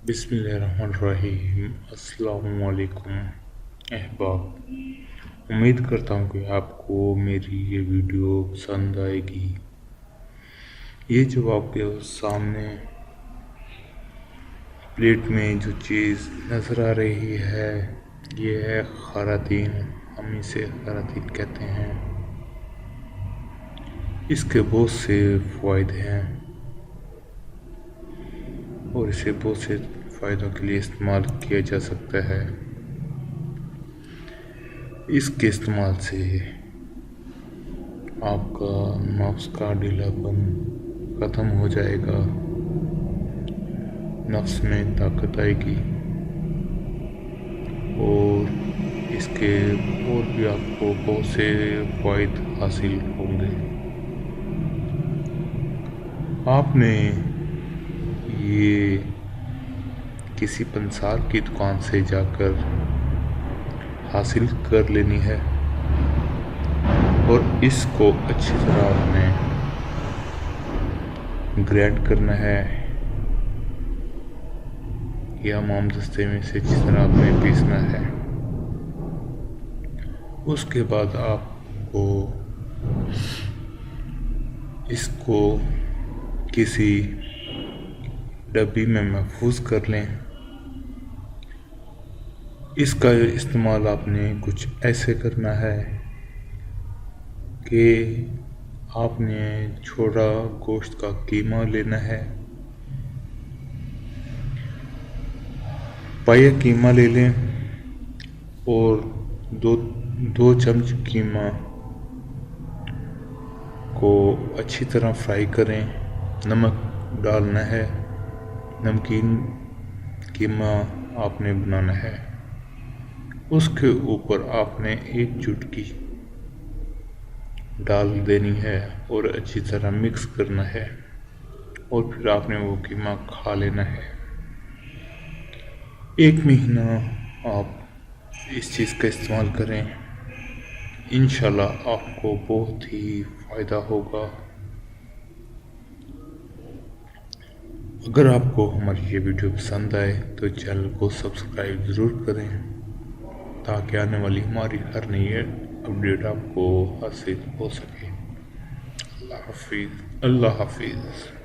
बिस्मिल्लाहिर्रहमानिर्रहीम। अस्सलामुअलैकुम अहबाब। उम्मीद करता हूँ कि आपको मेरी ये वीडियो पसंद आएगी। ये जो आपके सामने प्लेट में जो चीज़ नज़र आ रही है ये है खरातीन। हम इसे खरातीन कहते हैं। इसके बहुत से फ़ायदे हैं और इसे बहुत से फ़ायदों के लिए इस्तेमाल किया जा सकता है। इसके इस्तेमाल से आपका नफ्स का ढीलापन ख़त्म हो जाएगा, नफ्स में ताकत आएगी और इसके और भी आपको बहुत से फ़ायदे हासिल होंगे। आपने ये किसी पंसार की दुकान से जाकर हासिल कर लेनी है और इसको अच्छी तरह आपने ग्राइंड करना है या मोमदस्ते में से अच्छी तरह आपने पीसना है। उसके बाद आपको इसको किसी डब्बी में महफूज कर लें। इसका इस्तेमाल आपने कुछ ऐसे करना है कि आपने छोटा गोश्त का कीमा लेना है, पाया कीमा ले लें और दो चम्मच कीमा को अच्छी तरह फ्राई करें। नमक डालना है, नमकीन कीमा आपने बनाना है। उसके ऊपर आपने एक चुटकी डाल देनी है और अच्छी तरह मिक्स करना है और फिर आपने वो कीमा खा लेना है। 1 महीना आप इस चीज़ का इस्तेमाल करें, इंशाल्लाह आपको बहुत ही फ़ायदा होगा। अगर आपको हमारी ये वीडियो पसंद आए तो चैनल को सब्सक्राइब ज़रूर करें ताकि आने वाली हमारी हर नई अपडेट आपको हासिल हो सके। अल्लाह हाफिज़।